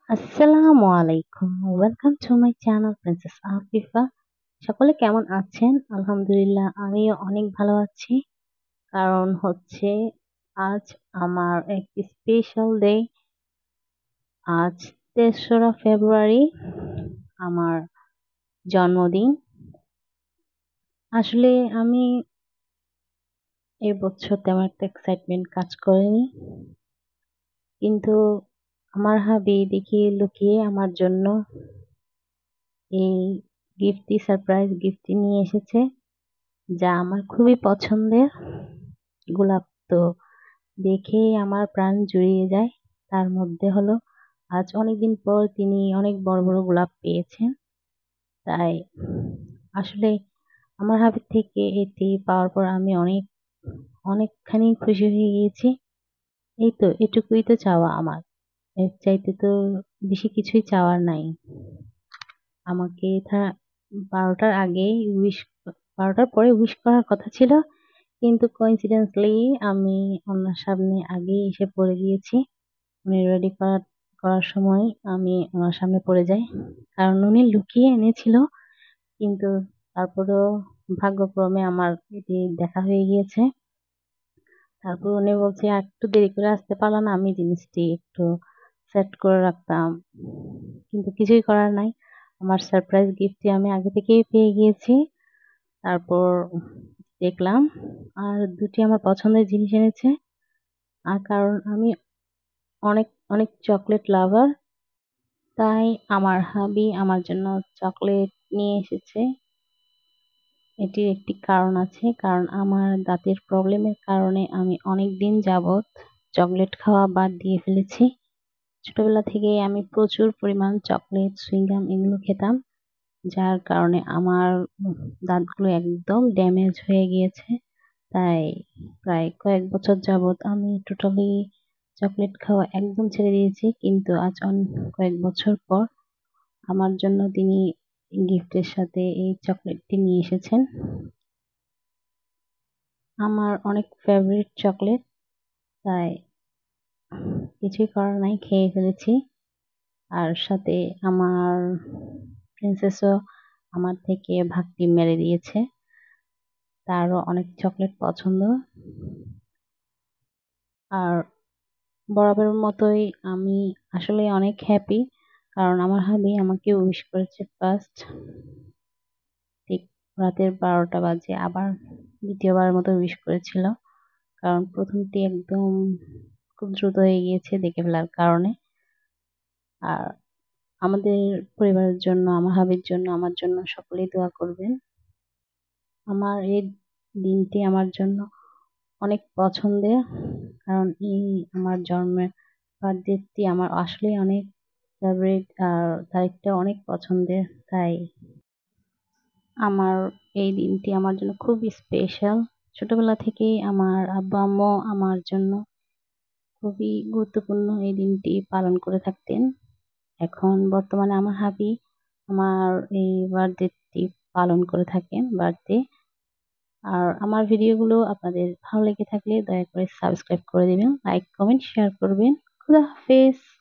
আসসালামু আলাইকুম। Welcome to my channel princess Afifa. সকলে কেমন আছেন? আলহামদুলিল্লাহ আমিও অনেক ভালো আছি। কারণ হচ্ছে আজ আমার একটি স্পেশাল ডে। আজ ৩রা ফেব্রুয়ারি আমার জন্মদিন। আসলে আমি এবছর তেমন একটা এক্সাইটমেন্ট কাজ করেনি, কিন্তু আমার হাবি দেখি লুকিয়ে আমার জন্য এই সারপ্রাইজ গিফটটি নিয়ে এসেছে, যা আমার খুবই পছন্দের। গোলাপ তো দেখেই আমার প্রাণ জুড়িয়ে যায়। তার মধ্যে হলো আজ অনেকদিন পর তিনি অনেক বড় বড় গোলাপ পেয়েছেন। তাই আসলে আমার হাতের থেকে এটি পাওয়ার পর আমি অনেকখানি খুশি হয়ে গিয়েছি। এই তো এটুকুই তো চাওয়া আমার, এর চাইতে তো বেশি কিছুই চাওয়ার নাই। আমাকে 12টার আগে উইশ 12টার পরে উইশ করার কথা ছিল, কিন্তু কোইন্সিডেন্টলি আমি ওনার সামনে আগেই এসে পড়ে গিয়েছি। উনি রেডি করার সময় আমি ওনার সামনে পড়ে যাই, কারণ উনি লুকিয়ে এনেছিল। কিন্তু তারপরেও ভাগ্যক্রমে আমার এটি দেখা হয়ে গিয়েছে। তারপর উনি বলছে, আর একটু দেরি করে আসতে পারলা না, আমি জিনিসটি একটু সেট করে রাখতাম। কিন্তু কিছুই করার নাই, আমার সারপ্রাইজ গিফটটি আমি আগে থেকেই পেয়ে গিয়েছি। তারপর দেখলাম আর দুটি আমার পছন্দের জিনিস এনেছে। আর কারণ আমি অনেক অনেক চকলেট লাভার, তাই আমার হাবি আমার জন্য চকলেট নিয়ে এসেছে। এটির একটি কারণ আছে, কারণ আমার দাঁতের প্রবলেমের কারণে আমি অনেক দিন যাবৎ চকলেট খাওয়া বাদ দিয়ে ফেলেছি। ছোটবেলা থেকেই আমি প্রচুর পরিমাণ চকলেট, সুইংগাম এগুলো খেতাম, যার কারণে আমার দাঁতগুলো একদম ড্যামেজ হয়ে গিয়েছে। তাই প্রায় কয়েক বছর যাবৎ আমি টোটালি চকলেট খাওয়া একদম ছেড়ে দিয়েছি। কিন্তু আজ কয়েক বছর পর আমার জন্য তিনি গিফটের সাথে এই চকলেটটি নিয়ে এসেছেন। আমার অনেক ফেভারিট চকলেট, তাই কিছুই করার নাই, খেয়ে ফেলেছি। আর সাথে আমার প্রিন্সেসও আমার থেকে ভাগটি মেরে দিয়েছে, তারও অনেক চকলেট পছন্দ। আর বরাবরের মতোই আমি আসলে অনেক হ্যাপি, কারণ আমার হাবি আমাকে উইশ করেছে ফার্স্ট ঠিক রাতের 12টা বাজে, আবার দ্বিতীয়বারের মতো উইশ করেছিল। কারণ প্রথমটি একদম খুব দ্রুত হয়ে গিয়েছে দেখে ফেলার কারণে। আর আমাদের পরিবারের জন্য, আমার হাবির জন্য, আমার জন্য সকলেই দোয়া করবেন। আমার এই দিনটি আমার জন্য অনেক পছন্দের, কারণ এই আমার জন্মের বার্থডেটি আমার আসলে অনেক ফেভারিট, আর তারিখটা অনেক পছন্দের। তাই আমার এই দিনটি আমার জন্য খুবই স্পেশাল। ছোটবেলা থেকেই আমার আব্বা আম্মু আমার জন্য খুবই গুরুত্বপূর্ণ এই দিনটি পালন করে থাকতেন। এখন বর্তমানে আমার হাবি আমার এই বার্থডেটি পালন করে থাকেন, বার্থডে। আর আমার ভিডিওগুলো আপনাদের ভালো লেগে থাকলে দয়া করে সাবস্ক্রাইব করে দিবেন, লাইক কমেন্ট শেয়ার করবেন। খুদা হাফেজ।